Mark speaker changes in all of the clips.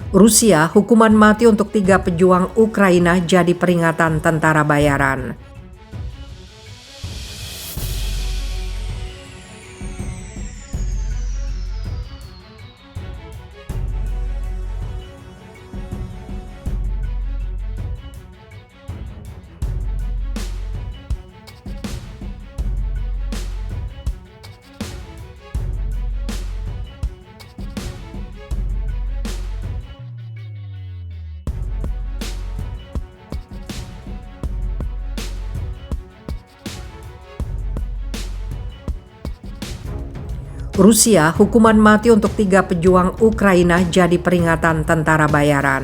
Speaker 1: Rusia, hukuman mati untuk 3 pejuang Ukraina jadi peringatan tentara bayaran. Rusia, hukuman mati untuk 3 pejuang Ukraina jadi peringatan tentara bayaran.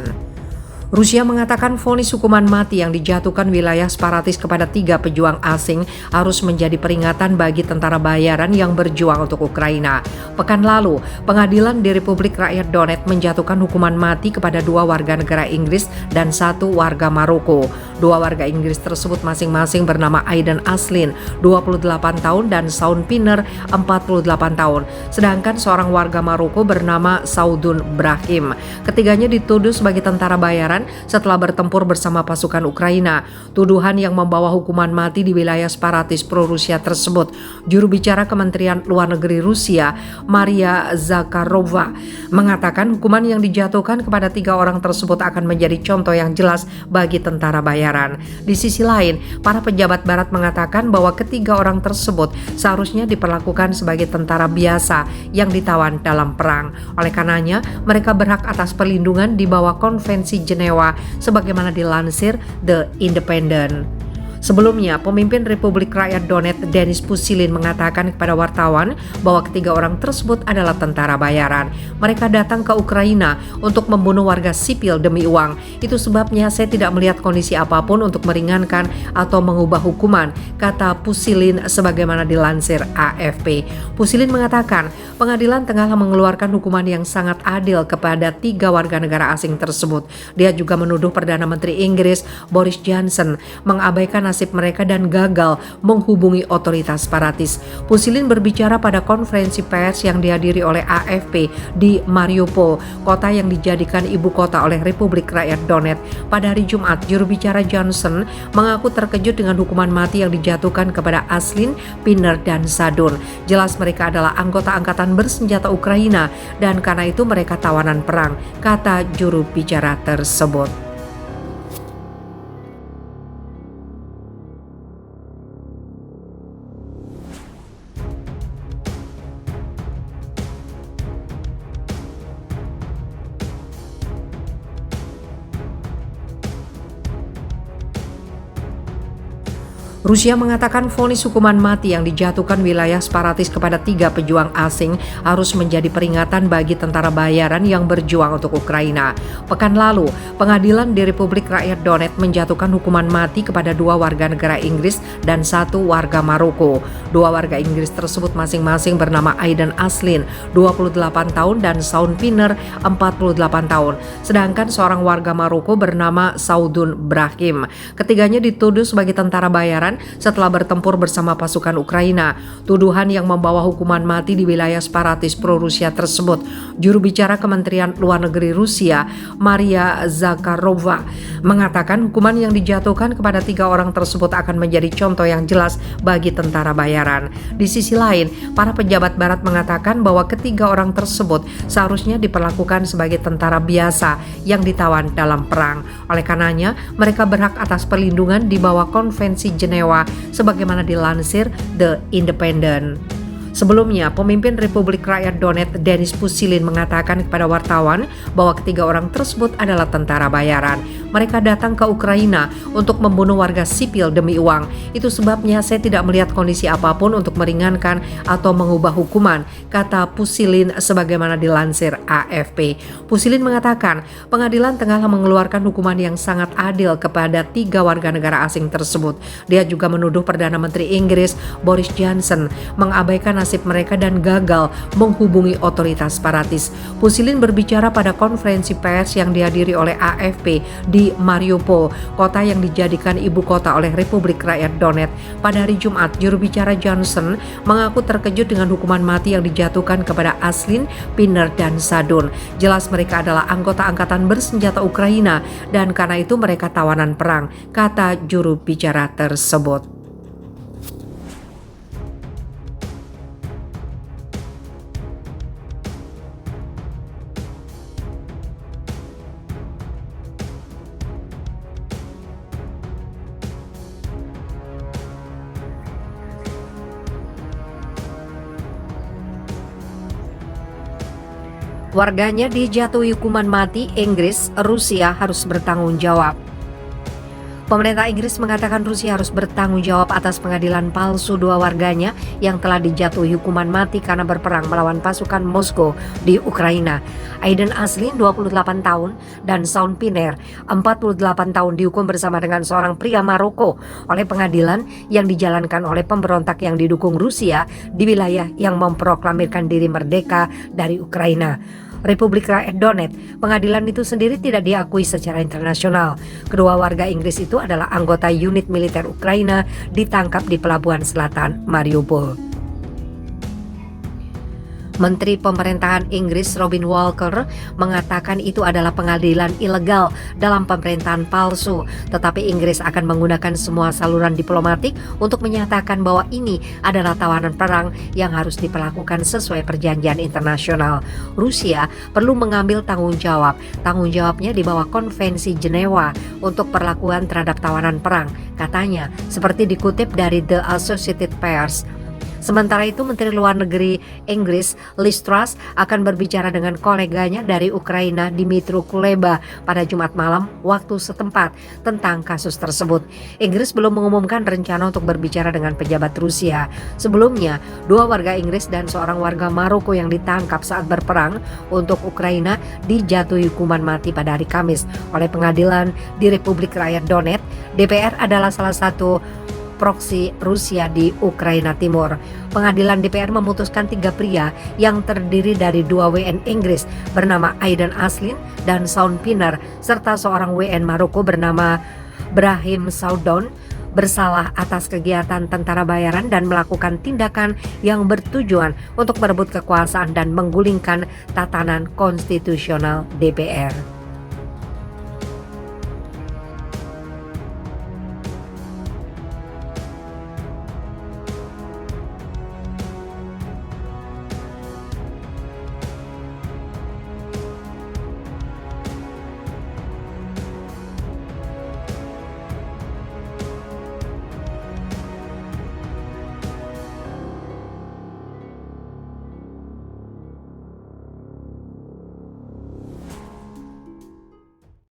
Speaker 1: Rusia mengatakan vonis hukuman mati yang dijatuhkan wilayah separatis kepada 3 pejuang asing harus menjadi peringatan bagi tentara bayaran yang berjuang untuk Ukraina. Pekan lalu, pengadilan di Republik Rakyat Donetsk menjatuhkan hukuman mati kepada 2 warga negara Inggris dan 1 warga Maroko. 2 warga Inggris tersebut masing-masing bernama Aiden Aslin, 28 tahun, dan Shaun Pinner, 48 tahun. Sedangkan seorang warga Maroko bernama Saudun Brahim. Ketiganya dituduh sebagai tentara bayaran setelah bertempur bersama pasukan Ukraina. Tuduhan yang membawa hukuman mati di wilayah separatis pro-Rusia tersebut. Juru bicara Kementerian Luar Negeri Rusia, Maria Zakharova, mengatakan hukuman yang dijatuhkan kepada 3 orang tersebut akan menjadi contoh yang jelas bagi tentara bayaran. Di sisi lain, para pejabat barat mengatakan bahwa ketiga orang tersebut seharusnya diperlakukan sebagai tentara biasa yang ditawan dalam perang. Oleh karenanya, mereka berhak atas perlindungan di bawah Konvensi Jenewa sebagaimana dilansir The Independent. Sebelumnya, pemimpin Republik Rakyat Donetsk Denis Pushilin mengatakan kepada wartawan bahwa ketiga orang tersebut adalah tentara bayaran. Mereka datang ke Ukraina untuk membunuh warga sipil demi uang. Itu sebabnya saya tidak melihat kondisi apapun untuk meringankan atau mengubah hukuman, kata Pushilin sebagaimana dilansir AFP. Pushilin mengatakan pengadilan tengah mengeluarkan hukuman yang sangat adil kepada 3 warga negara asing tersebut. Dia juga menuduh Perdana Menteri Inggris Boris Johnson mengabaikan nasib mereka dan gagal menghubungi otoritas separatis. Pushilin berbicara pada konferensi pers yang dihadiri oleh AFP di Mariupol, kota yang dijadikan ibu kota oleh Republik Rakyat Donetsk. Pada hari Jumat, juru bicara Johnson mengaku terkejut dengan hukuman mati yang dijatuhkan kepada Aslin, Pinner, dan Sadun. Jelas mereka adalah anggota angkatan bersenjata Ukraina dan karena itu mereka tawanan perang, kata juru bicara tersebut. Rusia mengatakan vonis hukuman mati yang dijatuhkan wilayah separatis kepada 3 pejuang asing harus menjadi peringatan bagi tentara bayaran yang berjuang untuk Ukraina. Pekan lalu, pengadilan di Republik Rakyat Donetsk menjatuhkan hukuman mati kepada 2 warga negara Inggris dan 1 warga Maroko. 2 warga Inggris tersebut masing-masing bernama Aiden Aslin, 28 tahun, dan Shaun Pinner, 48 tahun. Sedangkan seorang warga Maroko bernama Saudun Brahim. Ketiganya dituduh sebagai tentara bayaran setelah bertempur bersama pasukan Ukraina. Tuduhan yang membawa hukuman mati di wilayah separatis pro-Rusia tersebut. Juru bicara Kementerian Luar Negeri Rusia, Maria Zakharova, mengatakan hukuman yang dijatuhkan kepada 3 orang tersebut akan menjadi contoh yang jelas bagi tentara bayaran. Di sisi lain, para pejabat barat mengatakan bahwa ketiga orang tersebut seharusnya diperlakukan sebagai tentara biasa yang ditawan dalam perang. Oleh karenanya, mereka berhak atas perlindungan di bawah Konvensi Jenewa sebagaimana dilansir The Independent. Sebelumnya, pemimpin Republik Rakyat Donetsk Denis Pushilin mengatakan kepada wartawan bahwa ketiga orang tersebut adalah tentara bayaran. Mereka datang ke Ukraina untuk membunuh warga sipil demi uang. Itu sebabnya saya tidak melihat kondisi apapun untuk meringankan atau mengubah hukuman, kata Pushilin sebagaimana dilansir AFP. Pushilin mengatakan pengadilan tengah mengeluarkan hukuman yang sangat adil kepada 3 warga negara asing tersebut. Dia juga menuduh Perdana Menteri Inggris Boris Johnson mengabaikan nasib mereka dan gagal menghubungi otoritas separatis. Pusilin berbicara pada konferensi pers yang dihadiri oleh AFP di Mariupol, kota yang dijadikan ibu kota oleh Republik Rakyat Donetsk. Pada hari Jumat, juru bicara Johnson mengaku terkejut dengan hukuman mati yang dijatuhkan kepada Aslin, Piner, dan Sadun. Jelas mereka adalah anggota angkatan bersenjata Ukraina dan karena itu mereka tawanan perang, kata juru bicara tersebut. Warganya dijatuhi hukuman mati, Inggris, Rusia harus bertanggung jawab. Pemerintah Inggris mengatakan Rusia harus bertanggung jawab atas pengadilan palsu dua warganya yang telah dijatuhi hukuman mati karena berperang melawan pasukan Moskow di Ukraina. Aiden Aslin 28 tahun dan Saun Piner 48 tahun dihukum bersama dengan seorang pria Maroko oleh pengadilan yang dijalankan oleh pemberontak yang didukung Rusia di wilayah yang memproklamirkan diri merdeka dari Ukraina. Republik Rakyat Donetsk, pengadilan itu sendiri tidak diakui secara internasional. Kedua warga Inggris itu adalah anggota unit militer Ukraina ditangkap di pelabuhan selatan Mariupol. Menteri Pemerintahan Inggris Robin Walker mengatakan itu adalah pengadilan ilegal dalam pemerintahan palsu, tetapi Inggris akan menggunakan semua saluran diplomatik untuk menyatakan bahwa ini adalah tawanan perang yang harus diperlakukan sesuai perjanjian internasional. Rusia perlu mengambil tanggung jawab. Tanggung jawabnya di bawah Konvensi Jenewa untuk perlakuan terhadap tawanan perang, katanya, seperti dikutip dari The Associated Press. Sementara itu, Menteri Luar Negeri Inggris Liz Truss akan berbicara dengan koleganya dari Ukraina Dmytro Kuleba pada Jumat malam waktu setempat tentang kasus tersebut. Inggris belum mengumumkan rencana untuk berbicara dengan pejabat Rusia. Sebelumnya, dua warga Inggris dan seorang warga Maroko yang ditangkap saat berperang untuk Ukraina dijatuhi hukuman mati pada hari Kamis oleh pengadilan di Republik Rakyat Donetsk. DPR adalah salah satu proksi Rusia di Ukraina Timur. Pengadilan DPR memutuskan 3 pria yang terdiri dari 2 WN Inggris bernama Aiden Aslin dan Saun Piner serta seorang WN Maroko bernama Brahim Saudon bersalah atas kegiatan tentara bayaran dan melakukan tindakan yang bertujuan untuk merebut kekuasaan dan menggulingkan tatanan konstitusional DPR.